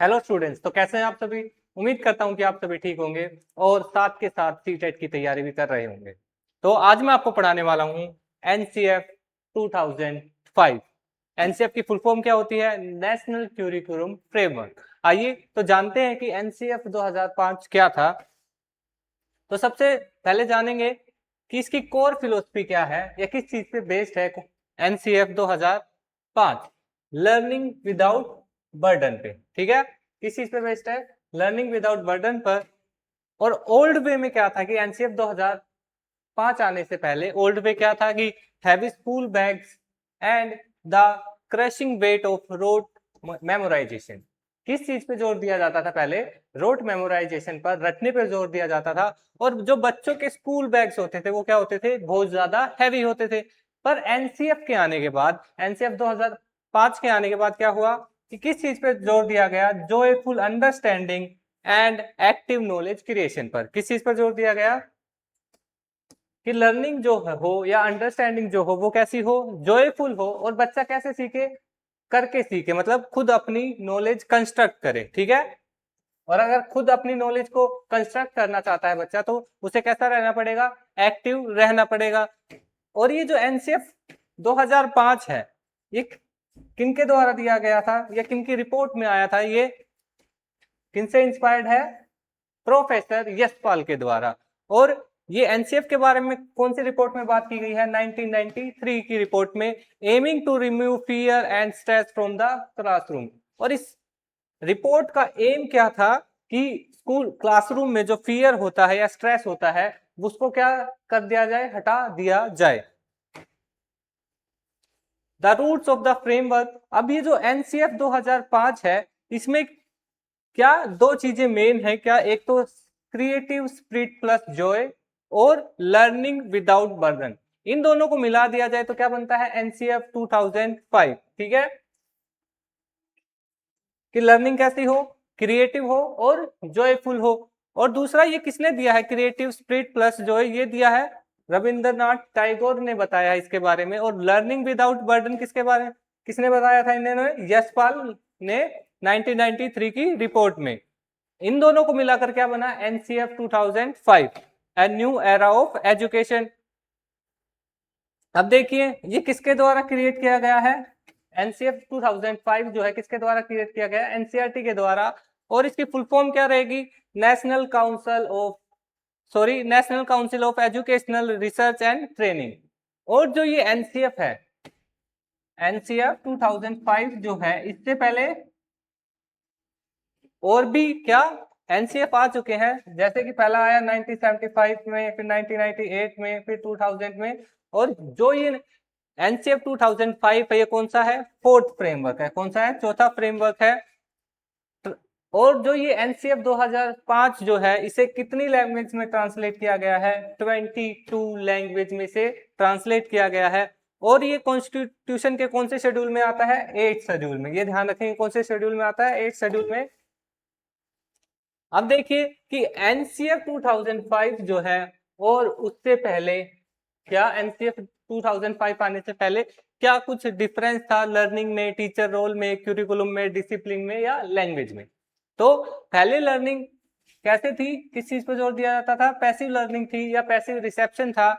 Hello students, तो कैसे हैं आप सभी। उम्मीद करता हूं कि आप सभी ठीक होंगे और साथ के साथ सीटेट की तैयारी भी कर रहे होंगे। तो आज मैं आपको पढ़ाने वाला हूं एनसीएफ 2005। एनसीएफ की फुल फॉर्म क्या होती है? National curriculum framework. आइए तो जानते हैं कि एनसीएफ 2005 क्या था। तो सबसे पहले जानेंगे कि इसकी कोर फिलोसफी क्या है या किस चीज पे बेस्ड है एनसीएफ 2005। लर्निंग विदाउट बर्डन पे, ठीक है। किस चीज पे बेस्ड है? लर्निंग विदाउट बर्डन पर। और ओल्ड वे में क्या था कि एनसीएफ 2005 आने से पहले ओल्ड वे क्या था कि heavy school bags and the crushing weight of rote memorisation. किस चीज पे जोर दिया जाता था पहले? रोट मेमोराइजेशन पर, रटने पर जोर दिया जाता था। और जो बच्चों के स्कूल बैग्स होते थे वो क्या होते थे? बहुत ज्यादा हैवी होते थे। पर एनसीएफ के आने के बाद, एनसीएफ 2005 के आने के बाद क्या हुआ कि किस चीज पे जोर दिया गया? Joyful understanding and active knowledge creation पर। किस चीज पर जोर दिया गया कि लर्निंग जो हो या अंडरस्टैंडिंग जो हो वो कैसी हो? जॉयफुल हो। और बच्चा कैसे सीखे? करके सीखे, मतलब खुद अपनी नॉलेज कंस्ट्रक्ट करे, ठीक है। और अगर खुद अपनी नॉलेज को कंस्ट्रक्ट करना चाहता है बच्चा तो उसे कैसा रहना पड़ेगा? एक्टिव रहना पड़ेगा। और ये जो एनसीएफ 2005 है, ये किनके द्वारा दिया गया था या किनकी रिपोर्ट में आया था? ये किनसे इंस्पायर्ड है? प्रोफेसर यशपाल के द्वारा। और ये एनसीएफ के बारे में कौन सी रिपोर्ट में बात की गई है? 1993 की रिपोर्ट में, aiming to remove fear and stress from the classroom. और इस रिपोर्ट का एम क्या था कि स्कूल क्लासरूम में जो फियर होता है या स्ट्रेस होता है उसको क्या कर दिया जाए? हटा दिया जाए। The roots of the framework. अब ये जो एनसीएफ 2005 है इसमें क्या दो चीजें मेन है क्या? एक तो क्रिएटिव स्पिरिट प्लस जॉय और लर्निंग विदाउट बर्डन। इन दोनों को मिला दिया जाए तो क्या बनता है? एनसीएफ 2005, ठीक है। कि लर्निंग कैसी हो? क्रिएटिव हो और जॉयफुल हो। और दूसरा ये किसने दिया है? क्रिएटिव स्पिरिट प्लस जॉय, ये दिया है रविंद्रनाथ टैगोर ने बताया इसके बारे में। और लर्निंग विदाउट बर्डन किसके बारे में, किसने बताया था? इन्होंने, यशपाल ने 1993 की रिपोर्ट में। इन दोनों को मिलाकर क्या बना? NCF 2005, a new era of education. अब देखिए ये किसके द्वारा क्रिएट किया गया है? एनसीएफ 2005 जो है किसके द्वारा क्रिएट किया गया? एनसीईआरटी के द्वारा। और इसकी फुल फॉर्म क्या रहेगी? National council of educational research and training. और जो ये एनसीएफ है, एनसीएफ 2005 जो है, इससे पहले और भी क्या एनसीएफ आ चुके हैं। जैसे कि पहला आया 1975 में, फिर 1998 में, फिर 2000 में। और जो ये एनसीएफ 2005 है ये कौन सा है? फोर्थ फ्रेमवर्क है। कौन सा है? चौथा फ्रेमवर्क है। और जो ये एनसीएफ 2005 जो है इसे कितनी लैंग्वेज में ट्रांसलेट किया गया है? 22 लैंग्वेज में से ट्रांसलेट किया गया है। और ये कॉन्स्टिट्यूशन के कौन से शेड्यूल में आता है? 8th शेड्यूल में। ये ध्यान रखेंगे कौन से शेड्यूल में आता है? 8th शेड्यूल में। अब देखिए कि एनसीएफ 2005 जो है और उससे पहले क्या, एनसीएफ 2005 आने से पहले क्या कुछ डिफरेंस था लर्निंग में, टीचर रोल में, क्यूरिकुलम में, डिसिप्लिन में या लैंग्वेज में? तो पहले लर्निंग कैसे थी? किस चीज पर जोर दिया जाता था? पैसिव लर्निंग थी या पैसिव रिसेप्शन था।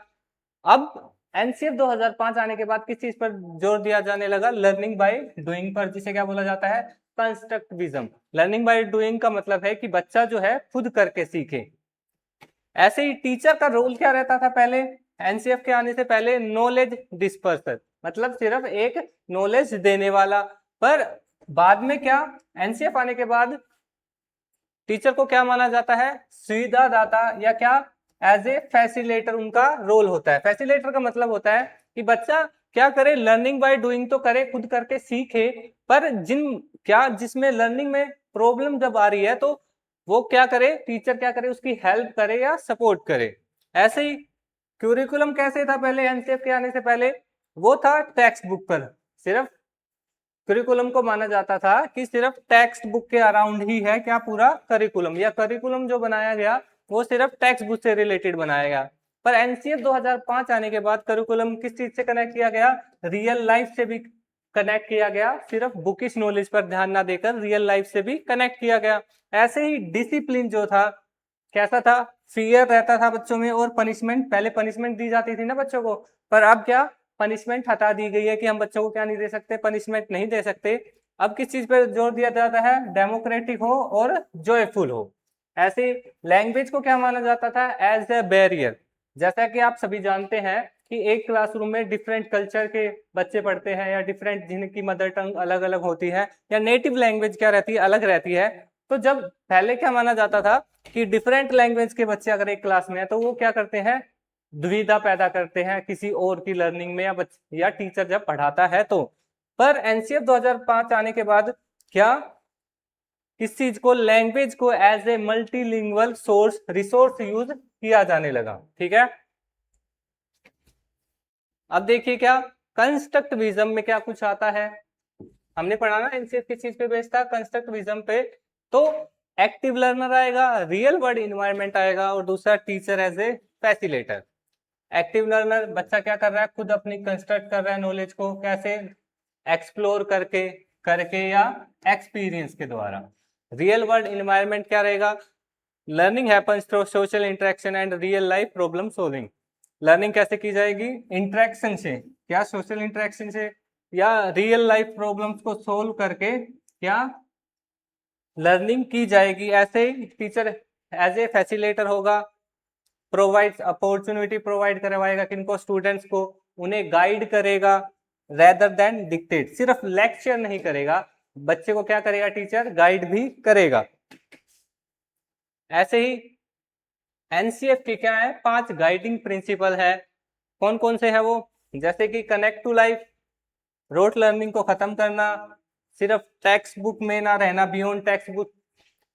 अब एनसीएफ 2005 आने के बाद किस चीज पर जोर दिया जाने लगा? लर्निंग बाय डूइंग पर, जिसे क्या बोला जाता है? कंस्ट्रक्टिविज्म। लर्निंग बाय डूइंग का मतलब है कि बच्चा जो है खुद करके सीखे। ऐसे ही टीचर का रोल क्या रहता था पहले? एनसीएफ के आने से पहले नॉलेज डिस्पर्सर, मतलब सिर्फ एक नॉलेज देने वाला। पर बाद में क्या, एनसीएफ आने के बाद टीचर को क्या माना जाता है? सुविधादाता या क्या, एज ए फैसिलेटर उनका रोल होता है। फैसिलेटर का मतलब होता है कि बच्चा क्या करे? लर्निंग बाय डूइंग तो करे, खुद करके सीखे, पर जिसमें लर्निंग में प्रॉब्लम जब आ रही है तो वो क्या करे? टीचर क्या करे? उसकी हेल्प करे या सपोर्ट करे। ऐसे ही क्यूरिकुलम कैसे था पहले एनसीएफ के आने से पहले? वो था टेक्स्ट बुक पर। सिर्फ करिकुलम को माना जाता था कि सिर्फ टेक्स्ट बुक के अराउंड ही है क्या पूरा करिकुलम, या करिकुलम जो बनाया गया वो सिर्फ टेक्स्ट बुक से रिलेटेड बनाया गया। पर एनसीएफ 2005 आने के बाद करिकुलम किस चीज से कनेक्ट किया गया? रियल लाइफ से भी कनेक्ट किया गया, सिर्फ बुकिश नॉलेज पर ध्यान ना देकर रियल लाइफ से भी कनेक्ट किया गया। ऐसे ही डिसिप्लिन जो था कैसा था, फियर रहता था बच्चों में, और पनिशमेंट, पहले पनिशमेंट दी जाती थी ना बच्चों को, पर अब क्या, पनिशमेंट हटा दी गई है कि हम बच्चों को क्या नहीं दे सकते, पनिशमेंट नहीं दे सकते। अब किस चीज पर जोर दिया जाता है, डेमोक्रेटिक हो और जॉयफुल हो। ऐसे लैंग्वेज को क्या माना जाता था, एज ए बैरियर। जैसा कि आप सभी जानते हैं कि एक क्लासरूम में डिफरेंट कल्चर के बच्चे पढ़ते हैं, या डिफरेंट जिनकी मदर टंग अलग अलग होती है, या नेटिव लैंग्वेज क्या रहती है, अलग रहती है। तो जब पहले क्या माना जाता था कि डिफरेंट लैंग्वेज के बच्चे अगर एक क्लास में है तो वो क्या करते हैं, दुविधा पैदा करते हैं किसी और की लर्निंग में, या टीचर जब पढ़ाता है तो। पर एनसीएफ 2005 आने के बाद क्या, किस चीज को, लैंग्वेज को as a multilingual source resource use किया जाने लगा। ठीक है, अब देखिए क्या कंस्ट्रक्टिविज्म में क्या कुछ आता है, हमने पढ़ा ना एनसीएफ किस चीज पे बेस्ड था, कंस्ट्रक्टिविज्म पे। तो एक्टिव लर्नर आएगा, रियल वर्ल्ड इन्वायरमेंट आएगा, और दूसरा teacher as a facilitator. Active learner, बच्चा क्या कर रहा है, खुद अपनी कंस्ट्रक्ट कर रहा है नॉलेज को, कैसे, एक्सप्लोर करके करके या एक्सपीरियंस के द्वारा। रियल वर्ल्ड इन्वायरमेंट क्या रहेगा, learning happens through social interaction and real life problem solving. Learning कैसे की जाएगी, इंटरेक्शन से, क्या सोशल इंटरेक्शन से, या रियल लाइफ प्रॉब्लम्स को सोल्व करके क्या लर्निंग की जाएगी। ऐसे ही टीचर एज ए फैसिलेटर होगा, प्रोवाइड अपॉर्चुनिटी प्रोवाइड करवाएगा किनको, स्टूडेंट्स को, उन्हें गाइड करेगा रेदर देन डिक्टेट, सिर्फ लेक्चर नहीं करेगा, बच्चे को क्या करेगा टीचर, गाइड भी करेगा। ऐसे ही एनसीएफ के क्या है, 5 गाइडिंग प्रिंसिपल है। कौन कौन से है वो, जैसे कि connect to life, rote learning को खत्म करना, सिर्फ टेक्स्ट बुक में ना रहना, beyond textbook,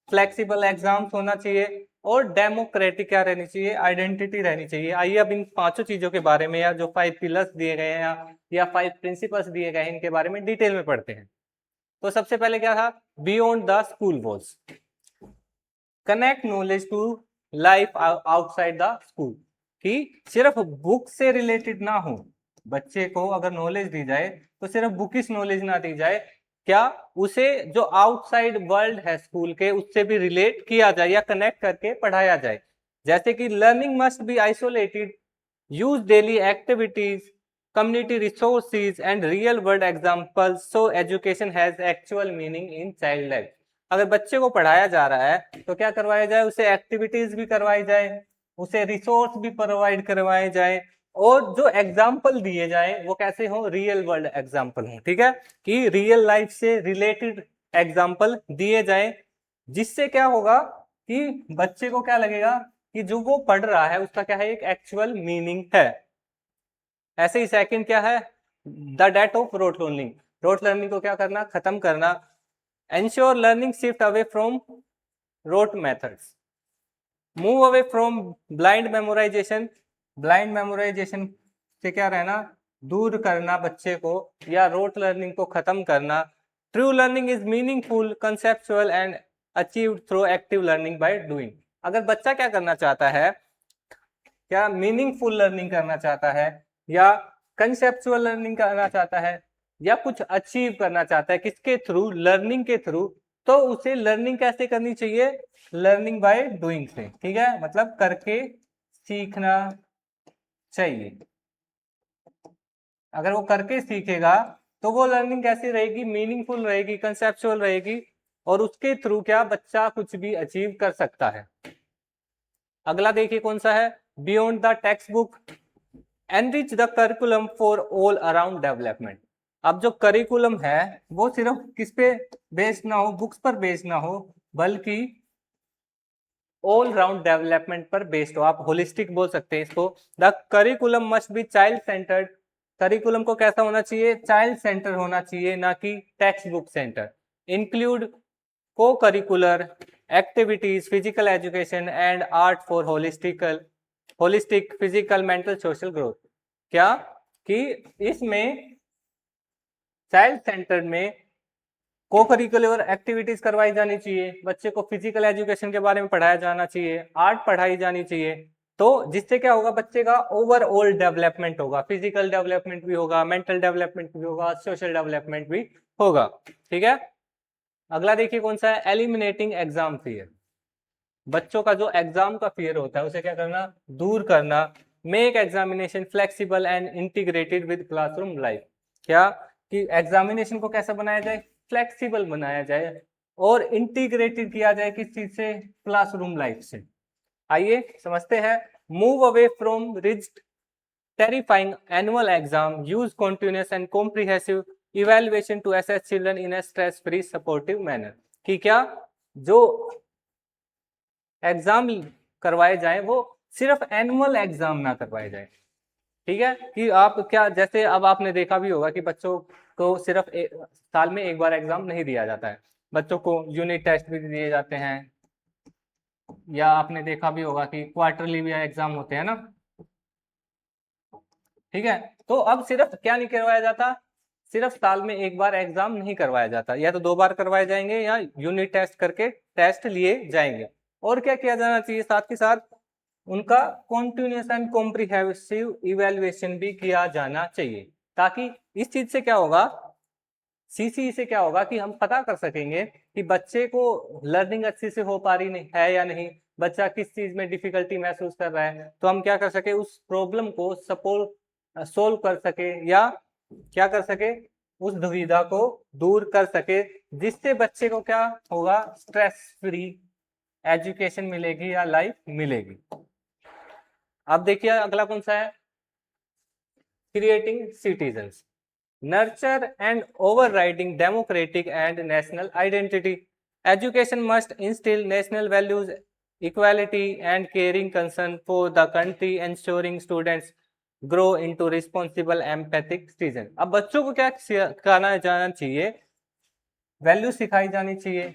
flexible exams होना चाहिए, और डेमोक्रेटिक क्या रहनी चाहिए, आइडेंटिटी रहनी चाहिए। आइए अब इन 5 चीजों के बारे में, या जो 5 पिलर्स दिए गए हैं या 5 प्रिंसिपल्स दिए गए हैं, इनके बारे में डिटेल में पढ़ते हैं। तो सबसे पहले क्या था, beyond the school walls, connect knowledge to life outside the school, कि सिर्फ बुक से रिलेटेड ना हो, बच्चे को अगर नॉलेज दी जाए तो सिर्फ बुकिश नॉलेज ना दी जाए, क्या उसे जो आउटसाइड वर्ल्ड है स्कूल के उससे भी रिलेट किया जाए या कनेक्ट करके पढ़ाया जाए। जैसे कि learning must be isolated, use daily activities, community resources and real world examples, so education has actual meaning in child life. अगर बच्चे को पढ़ाया जा रहा है तो क्या करवाया जाए, उसे एक्टिविटीज भी करवाई जाए, उसे रिसोर्स भी प्रोवाइड करवाए जाए, और जो एग्जाम्पल दिए जाए वो कैसे हो, रियल वर्ल्ड एग्जाम्पल हो। ठीक है, कि रियल लाइफ से रिलेटेड एग्जाम्पल दिए जाए, जिससे क्या होगा कि बच्चे को क्या लगेगा कि जो वो पढ़ रहा है उसका क्या है, एक एक्चुअल मीनिंग है। ऐसे ही सेकंड क्या है, the death of rote learning, rote learning को क्या करना, खत्म करना। Ensure learning shift away from rote methods, move away from blind memorisation, blind memorisation से क्या रहना, दूर करना बच्चे को, या रोट लर्निंग को खत्म करना। True learning is meaningful, conceptual and achieved through active learning by doing. अगर बच्चा क्या करना चाहता है, क्या मीनिंगफुल लर्निंग करना चाहता है, या कंसेप्चुअल लर्निंग करना चाहता है, या कुछ अचीव करना चाहता है, किसके थ्रू, लर्निंग के थ्रू, तो उसे लर्निंग कैसे करनी चाहिए, लर्निंग बाय डूइंग से। ठीक है, मतलब करके सीखना चाहिए। अगर वो करके सीखेगा तो वो लर्निंग कैसी रहेगी, मीनिंगफुल रहेगी, कंसेप्चुअल रहेगी, और उसके थ्रू क्या बच्चा कुछ भी अचीव कर सकता है। अगला देखिए कौन सा है, beyond the textbook, enrich the curriculum for all around development. अब जो करिकुलम है वो सिर्फ किस पे बेस्ड ना हो, बुक्स पर बेस्ड ना हो, बल्कि ऑल राउंड डेवलपमेंट पर बेस्ड हो। आप होलिस्टिक बोल सकते हैं इसको। The curriculum must be child centred, curriculum को कैसा होना चाहिए, चाइल्ड सेंटर होना चाहिए, ना कि टेक्स्ट बुक सेंटर। इंक्लूड को curricular activities, physical education and art for holistic physical mental social growth. क्या कि इसमें चाइल्ड सेंटर में को करिकुलर एक्टिविटीज करवाई जानी चाहिए, बच्चे को फिजिकल एजुकेशन के बारे में पढ़ाया जाना चाहिए, आर्ट पढ़ाई जानी चाहिए, तो जिससे क्या होगा, बच्चे का ओवरऑल डेवलपमेंट होगा, फिजिकल डेवलपमेंट भी होगा, मेंटल डेवलपमेंट भी होगा, सोशल डेवलपमेंट भी होगा। ठीक है, अगला देखिए कौन सा है, एलिमिनेटिंग एग्जाम फियर। बच्चों का जो एग्जाम का फियर होता है उसे क्या करना, दूर करना। Make examination flexible and integrated with classroom life. क्या कि एग्जामिनेशन को कैसा बनाया जाए, फ्लेक्सिबल बनाया जाए और इंटीग्रेटेड किया जाए किस चीज से, क्लासरूम लाइफ से। आइए समझते हैं। Move away from rigid terrifying annual exam, use continuous and comprehensive evaluation to assess children in a stress free supportive manner। कि क्या जो एग्जाम करवाए जाए वो सिर्फ एनुअल एग्जाम ना करवाए जाए। ठीक है, कि आप क्या, जैसे अब आपने देखा भी होगा कि बच्चों को सिर्फ साल में एक बार एग्जाम नहीं दिया जाता है, बच्चों को यूनिट टेस्ट भी दिए जाते हैं, या आपने देखा भी होगा कि क्वार्टरली भी एग्जाम होते हैं ना। ठीक है, तो अब सिर्फ क्या नहीं करवाया जाता, सिर्फ साल में एक बार एग्जाम नहीं करवाया जाता, या तो 2 बार करवाए जाएंगे या यूनिट टेस्ट करके टेस्ट लिए जाएंगे। और क्या किया जाना चाहिए, साथ के साथ उनका कॉन्टिन्यूस एंड कॉम्प्रिहेंसिव इवेल्युएशन भी किया जाना चाहिए, ताकि इस चीज से क्या होगा, सीसी से क्या होगा कि हम पता कर सकेंगे कि बच्चे को लर्निंग अच्छे से हो पा रही नहीं है या नहीं, बच्चा किस चीज में डिफिकल्टी महसूस कर रहा है, तो हम क्या कर सके, उस प्रॉब्लम को सोल्व कर सके, या क्या कर सके, उस दुविधा को दूर कर सके, जिससे बच्चे को क्या होगा, स्ट्रेस फ्री एजुकेशन मिलेगी या लाइफ मिलेगी। अब देखिए अगला कौन सा है, creating citizens, nurture and overriding democratic and national identity. Education must instill national values, equality and caring concern for the country, ensuring students grow into responsible empathic citizen। अब बच्चों को क्या करना जाना चाहिए, वैल्यू सिखाई जानी चाहिए,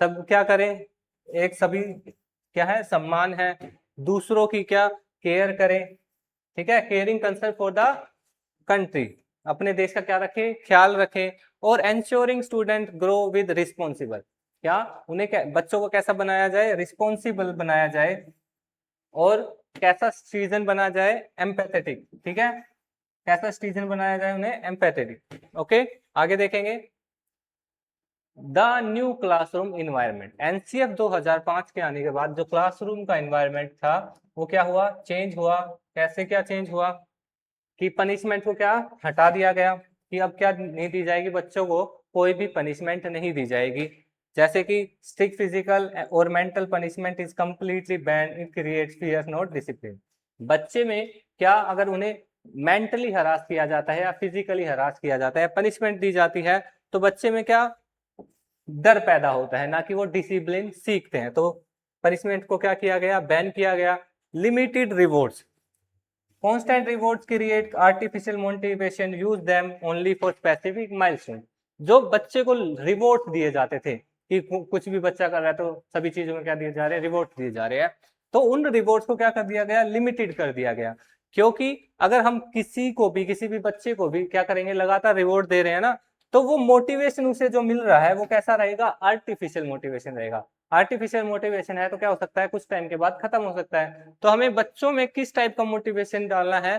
सब क्या करें, एक सभी क्या है, सम्मान है, दूसरों की क्या केयर करें। ठीक है, caring concern for the country, अपने देश का क्या रखें, ख्याल रखें, और ensuring student grow with responsible, क्या उन्हें क्या, बच्चों को कैसा बनाया जाए, रिस्पॉन्सिबल बनाया जाए, और कैसा सिटीजन बनाया जाए, एम्पैथेटिक। ठीक है, कैसा सिटीजन बनाया जाए उन्हें, एम्पैथेटिक। ओके, आगे देखेंगे the new classroom environment. NCF 2005 के आने के बाद जो क्लासरूम का इन्वायरमेंट था वो क्या हुआ, चेंज हुआ। कैसे क्या चेंज हुआ कि पनिशमेंट को क्या हटा दिया गया, कि अब क्या नहीं दी जाएगी, बच्चों को कोई भी पनिशमेंट नहीं दी जाएगी, जैसे कि स्ट्रिक्ट फिजिकल और mental punishment is completely band, it creates fear not discipline. बच्चे में क्या, अगर उन्हें मेंटली हरास किया जाता है या फिजिकली हरास किया जाता है, पनिशमेंट दी जाती है, तो बच्चे में क्या डर पैदा होता है, ना कि वो डिसिप्लिन सीखते हैं। तो पनिशमेंट को क्या किया गया, बैन किया गया। Limited rewards, constant rewards create artificial motivation, use them only for specific milestone। जो बच्चे को रिवॉर्ड दिए जाते थे कि कुछ भी बच्चा कर रहा है तो सभी चीजों में क्या दिए जा रहे हैं, रिवॉर्ड दिए जा रहे हैं, तो उन रिवॉर्ड्स को क्या कर दिया गया, लिमिटेड कर दिया गया। क्योंकि अगर हम किसी भी बच्चे को भी क्या करेंगे, लगातार रिवॉर्ड दे रहे हैं ना, तो वो मोटिवेशन उसे जो मिल रहा है वो कैसा रहेगा, आर्टिफिशियल मोटिवेशन रहेगा। आर्टिफिशियल मोटिवेशन है तो क्या हो सकता है, कुछ टाइम के बाद खत्म हो सकता है। तो हमें बच्चों में किस टाइप का मोटिवेशन डालना है,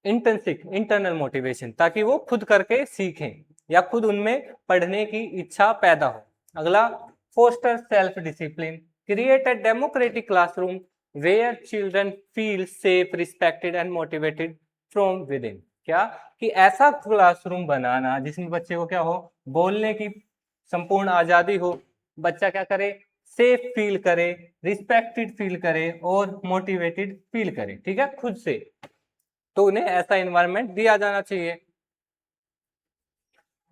इंटर्नशिप, इंटरनल मोटिवेशन, ताकि वो खुद करके सीखें या खुद उनमें पढ़ने की इच्छा पैदा हो। अगला, foster self discipline, create a democratic classroom where children feel safe, respected and motivated from within. क्या कि ऐसा क्लासरूम बनाना जिसमें बच्चे को क्या हो, बोलने की संपूर्ण आजादी हो, बच्चा क्या करे, सेफ फील करे, रिस्पेक्टेड फील करे और मोटिवेटेड फील करे। ठीक है, खुद से, तो उन्हें ऐसा एनवायरनमेंट दिया जाना चाहिए।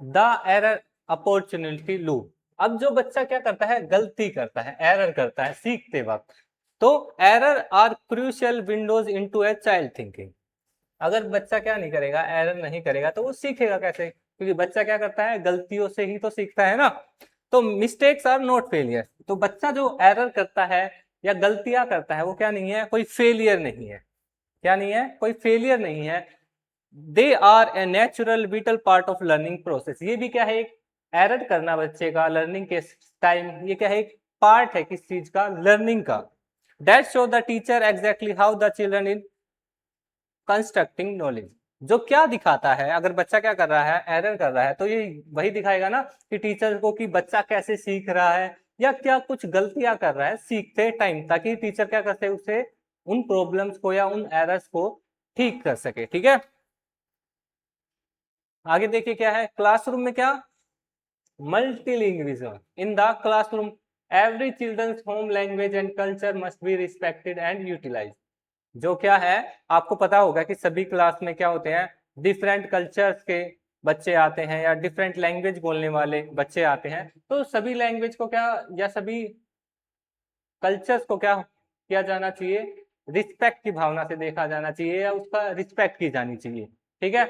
द एरर अपॉर्चुनिटी लूप, अब जो बच्चा क्या करता है, गलती करता है, एरर करता है सीखते वक्त, तो error are crucial windows into a child thinking. अगर बच्चा क्या नहीं करेगा, एरर नहीं करेगा, तो वो सीखेगा कैसे, क्योंकि बच्चा क्या करता है, गलतियों से ही तो सीखता है ना। तो मिस्टेक्स आर नॉट फेलियर, तो बच्चा जो एरर करता है या गलतियां करता है वो क्या नहीं है, कोई फेलियर नहीं है। क्या नहीं है, कोई फेलियर नहीं है। They are a natural vital part of learning process. ये भी क्या है, एक एरर करना बच्चे का लर्निंग के टाइम, ये क्या है, एक पार्ट है किस चीज का, लर्निंग का। That show the teacher exactly how the children in constructing knowledge. जो क्या दिखाता है, अगर बच्चा क्या कर रहा है, एरर कर रहा है, तो ये वही दिखाएगा ना कि टीचर को कि बच्चा कैसे सीख रहा है या क्या कुछ गलतियां कर रहा है सीखते टाइम, ताकि टीचर क्या कर सके, उसे उन प्रॉब्लम्स को या उन एरर्स को ठीक कर सके। ठीक है, आगे देखिए क्या है क्लासरूम में, क्या multilingualism in the classroom, every children's home language and culture must be respected and utilised. जो क्या है, आपको पता होगा कि सभी क्लास में क्या होते हैं, डिफरेंट कल्चर्स के बच्चे आते हैं या डिफरेंट लैंग्वेज बोलने वाले बच्चे आते हैं, तो सभी लैंग्वेज को क्या या सभी कल्चर्स को क्या किया जाना चाहिए, रिस्पेक्ट की भावना से देखा जाना चाहिए या उसका रिस्पेक्ट की जानी चाहिए। ठीक है,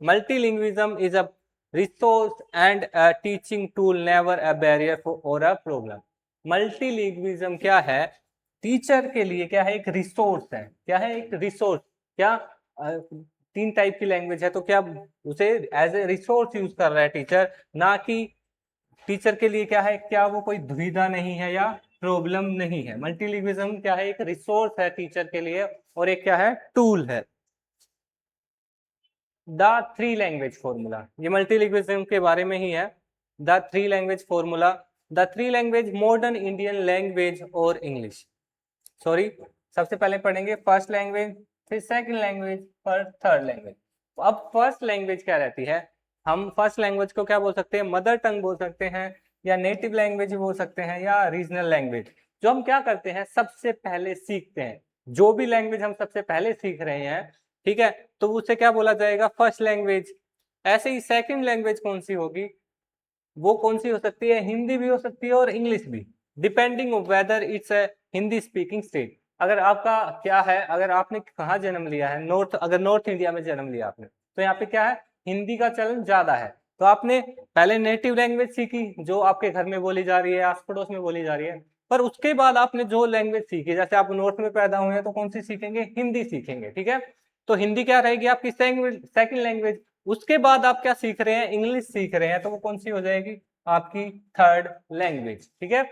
मल्टीलिंग्विज्म is a resource and a teaching tool, never a barrier और अ प्रॉब्लम। मल्टीलिंग्विज्म क्या है, टीचर के लिए क्या है, एक रिसोर्स है। क्या है, एक रिसोर्स। क्या तीन टाइप की लैंग्वेज है, तो क्या उसे एज ए रिसोर्स यूज कर रहा है टीचर, ना कि टीचर के लिए क्या है, क्या वो कोई दुविधा नहीं है या प्रॉब्लम नहीं है। मल्टीलिंग्विज्म क्या है, एक रिसोर्स है टीचर के लिए और एक क्या है, टूल है। द थ्री लैंग्वेज फॉर्मूला, ये मल्टीलिंग्विज्म के बारे में ही है। The three language formula, the three language modern Indian language और इंग्लिश। सॉरी, सबसे पहले पढ़ेंगे फर्स्ट लैंग्वेज, फिर सेकंड लैंग्वेज, फिर थर्ड लैंग्वेज। अब फर्स्ट लैंग्वेज क्या रहती है, हम फर्स्ट लैंग्वेज को क्या बोल सकते हैं, मदर टंग बोल सकते हैं या नेटिव लैंग्वेज बोल सकते हैं या रीजनल लैंग्वेज। जो हम क्या करते हैं, सबसे पहले सीखते हैं, जो भी लैंग्वेज हम सबसे पहले सीख रहे हैं, ठीक है, तो उसे क्या बोला जाएगा, फर्स्ट लैंग्वेज। ऐसे ही सेकंड लैंग्वेज कौन सी होगी, वो कौन सी हो सकती है, हिंदी भी हो सकती है और इंग्लिश भी, depending whether it's a Hindi speaking state. अगर आपका क्या है, अगर आपने कहाँ जन्म लिया है, नॉर्थ, अगर नॉर्थ इंडिया में जन्म लिया आपने, तो यहाँ पे क्या है, हिंदी का चलन ज्यादा है, तो आपने पहले नेटिव लैंग्वेज सीखी जो आपके घर में बोली जा रही है, आस पड़ोस में बोली जा रही है, पर उसके बाद आपने जो लैंग्वेज सीखी, जैसे आप नॉर्थ में पैदा हुए हैं तो कौन सी सीखेंगे, हिंदी सीखेंगे। ठीक है, तो हिंदी क्या रहेगी आपकी सेकंड लैंग्वेज। उसके बाद आप क्या सीख रहे हैं, इंग्लिश सीख रहे हैं, तो वो कौन सी हो जाएगी, आपकी थर्ड लैंग्वेज। ठीक है,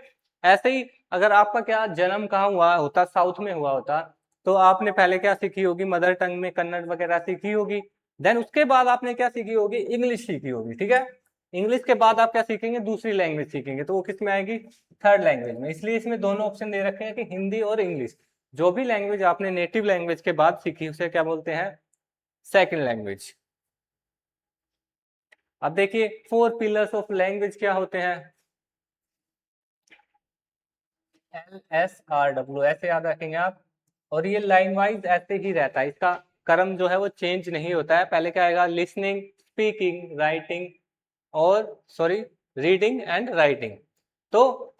ऐसे ही अगर आपका क्या जन्म कहाँ हुआ होता, साउथ में हुआ होता, तो आपने पहले क्या सीखी होगी, मदर टंग में कन्नड़ वगैरह सीखी होगी, देन उसके बाद आपने क्या सीखी होगी, इंग्लिश सीखी होगी। ठीक है, इंग्लिश के बाद आप क्या सीखेंगे, दूसरी लैंग्वेज सीखेंगे, तो वो किस में आएगी, थर्ड लैंग्वेज में। इसलिए इसमें दोनों ऑप्शन दे रखे हैं कि हिंदी और इंग्लिश, जो भी लैंग्वेज आपने नेटिव लैंग्वेज के बाद सीखी उसे क्या बोलते हैं, सेकेंड लैंग्वेज। अब देखिए फोर पिलर्स ऑफ लैंग्वेज क्या होते हैं, LSRW, ऐसे याद रखेंगे आप, और ये लाइन वाइज ऐसे ही रहता है, इसका क्रम जो है वो चेंज नहीं होता है। पहले क्या आएगा, लिसनिंग, स्पीकिंग, राइटिंग और सॉरी रीडिंग एंड राइटिंग। तो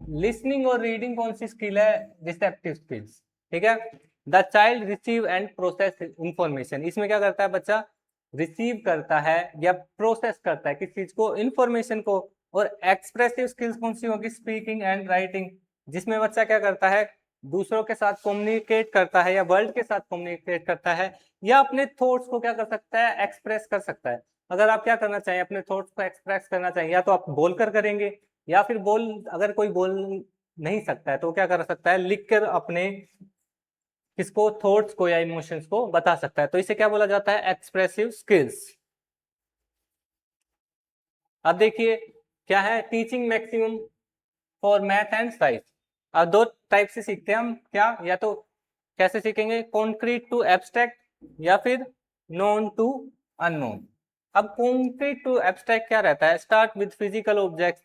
लिसनिंग और रीडिंग कौन सी स्किल है, रिसेप्टिव स्किल्स। ठीक है, the child receive and process information, इसमें क्या करता है बच्चा, रिसीव करता है या प्रोसेस करता है किस चीज को, इंफॉर्मेशन को। और एक्सप्रेसिव स्किल्स कौन सी होगी, स्पीकिंग एंड राइटिंग, जिसमें बच्चा क्या करता है, दूसरों के साथ कम्युनिकेट करता है या वर्ल्ड के साथ कम्युनिकेट करता है या अपने थॉट्स को क्या कर सकता है, एक्सप्रेस कर सकता है। अगर आप क्या करना चाहिए, अपने थॉट्स को एक्सप्रेस करना चाहिए, या तो आप बोलकर करेंगे या फिर अगर कोई बोल नहीं सकता है तो क्या कर सकता है, लिख कर अपने किसको, थॉट्स को या इमोशंस को बता सकता है, तो इसे क्या बोला जाता है, एक्सप्रेसिव स्किल्स। अब देखिए क्या है, teaching maximum for math and science. अब दो टाइप से सीखते हैं हम, क्या, या तो कैसे सीखेंगे, कॉन्क्रीट टू एब्स्ट्रैक्ट या फिर नोन टू अननोन। अब कॉन्क्रीट टू एब्स्ट्रैक्ट क्या रहता है, start with physical objects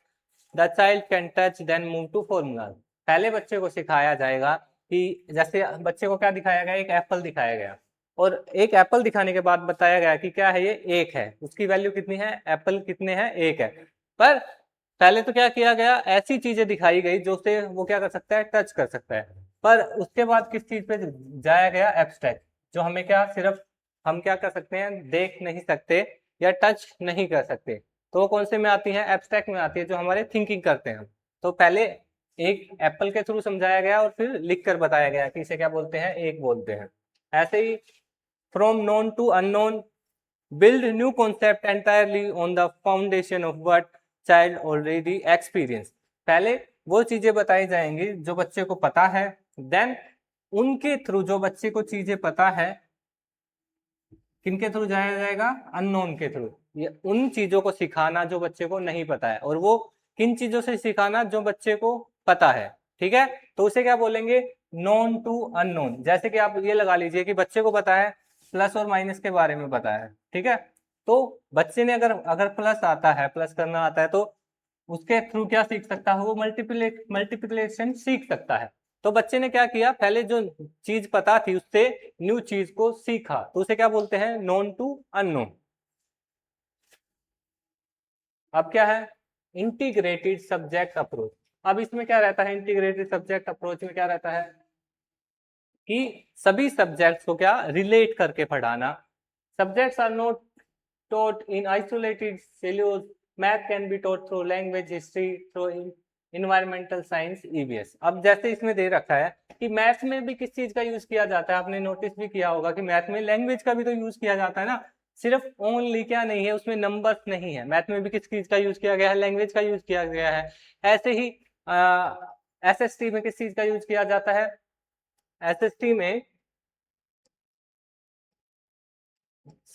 the child can touch then move to formula. पहले बच्चे को सिखाया जाएगा कि जैसे बच्चे को क्या दिखाया गया, एक एप्पल दिखाया गया, और एक एप्पल दिखाने के बाद बताया गया कि क्या है ये, एक है, उसकी वैल्यू कितनी है, एप्पल कितने हैं, एक है। पर पहले तो क्या किया गया, ऐसी चीजें दिखाई गई जो से वो क्या कर सकता है, टच कर सकता है। पर उसके बाद किस चीज पे जाया गया, एब्स्ट्रैक्ट, जो हमें क्या, सिर्फ हम क्या कर सकते हैं, देख नहीं सकते या टच नहीं कर सकते, तो वो कौन से में आती है, एब्स्ट्रैक्ट में आती है, जो हमारे थिंकिंग करते हैं। तो पहले एक एप्पल के थ्रू समझाया गया और फिर लिख कर बताया गया कि इसे क्या बोलते हैं, एक बोलते हैं। ऐसे ही from known to unknown, build new concept entirely on the foundation of what child already experience। पहले वो चीजें बताई जाएंगी जो बच्चे को पता है, देन उनके थ्रू जो बच्चे को चीजें पता है किनके थ्रू जाया जाएगा, अननोन के थ्रू। ये उन चीजों को सिखाना जो बच्चे को नहीं पता है, और वो किन चीजों से सिखाना जो बच्चे को पता है। ठीक है, तो उसे क्या बोलेंगे, नोन टू अननोन। जैसे कि आप ये लगा लीजिए कि बच्चे को पता है प्लस और माइनस के बारे में पता है, ठीक है, तो बच्चे ने अगर अगर प्लस आता है, प्लस करना आता है, तो उसके थ्रू क्या सीख सकता है, वो मल्टीप्लिकेशन सीख सकता है। तो बच्चे ने क्या किया, पहले जो चीज पता थी उससे न्यू चीज को सीखा, तो उसे क्या बोलते हैं, नोन टू अननोन। अब क्या है, इंटीग्रेटेड सब्जेक्ट अप्रोच। अब इसमें क्या रहता है, इंटीग्रेटेड सब्जेक्ट अप्रोच में क्या रहता है कि सभी सब्जेक्ट्स को क्या रिलेट करके पढ़ाना। Subjects are not taught in isolated silos. Math can be taught through language, history, through environmental science, EVS। अब जैसे इसमें दे रखा है कि मैथ में भी किस चीज का यूज किया जाता है, आपने नोटिस भी किया होगा कि मैथ में लैंग्वेज का भी तो यूज किया जाता है ना, सिर्फ ओनली क्या नहीं है उसमें, नंबर्स नहीं है, मैथ में भी किस चीज का यूज किया गया है, लैंग्वेज का यूज किया गया है। ऐसे ही SST में किस चीज का यूज किया जाता है, SST में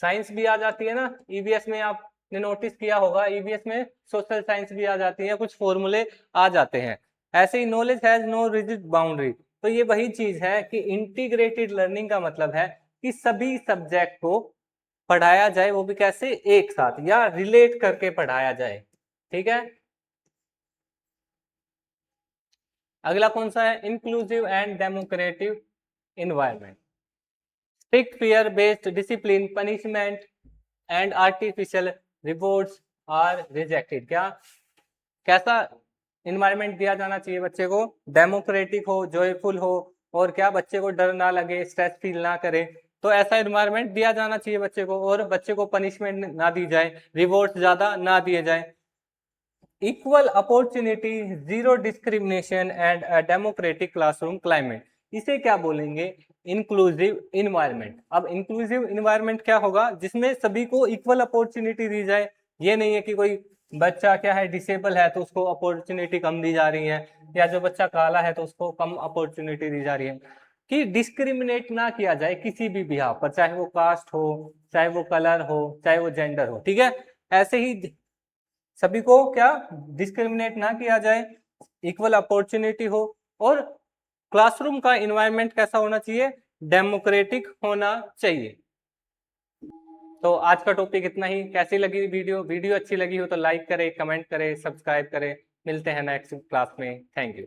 साइंस भी आ जाती है ना, ईवीएस में आपने नोटिस किया होगा, ईवीएस में सोशल साइंस भी आ जाती है, कुछ फॉर्मूले आ जाते हैं। ऐसे ही knowledge has no rigid boundary. तो ये वही चीज है कि इंटीग्रेटेड लर्निंग का मतलब है कि सभी सब्जेक्ट को पढ़ाया जाए, वो भी कैसे, एक साथ या रिलेट करके पढ़ाया जाए। ठीक है, अगला कौन सा है, inclusive and democratic environment. Strict fear based discipline, punishment and artificial rewards are rejected। क्या, कैसा इन्वायरमेंट दिया जाना चाहिए बच्चे को, डेमोक्रेटिक हो, जॉयफुल हो, और क्या बच्चे को डर ना लगे, स्ट्रेस फील ना करे, तो ऐसा इन्वायरमेंट दिया जाना चाहिए बच्चे को। और बच्चे को पनिशमेंट ना दी जाए, रिवॉर्ड्स ज्यादा ना दिए जाए। Equal opportunity, zero discrimination and democratic classroom climate, इसे क्या बोलेंगे, इंक्लूसिव इन्वायरमेंट। अब इंक्लूसिव इन्वायरमेंट क्या होगा, जिसमें सभी को इक्वल अपॉर्चुनिटी दी जाए। ये नहीं है कि कोई बच्चा क्या है, डिसेबल है तो उसको अपॉर्चुनिटी कम दी जा रही है, या जो बच्चा काला है तो उसको कम अपॉर्चुनिटी दी जा रही है। कि डिस्क्रिमिनेट ना किया जाए किसी भी बिहाव पर, चाहे वो कास्ट हो, चाहे वो कलर हो, चाहे वो जेंडर हो। ठीक है, ऐसे ही सभी को क्या डिस्क्रिमिनेट ना किया जाए, इक्वल अपॉर्चुनिटी हो, और क्लासरूम का इन्वायरमेंट कैसा होना चाहिए, डेमोक्रेटिक होना चाहिए। तो आज का टॉपिक इतना ही। कैसी लगी वीडियो अच्छी लगी हो तो लाइक करें, कमेंट करें, सब्सक्राइब करें। मिलते हैं नेक्स्ट क्लास में। Thank you.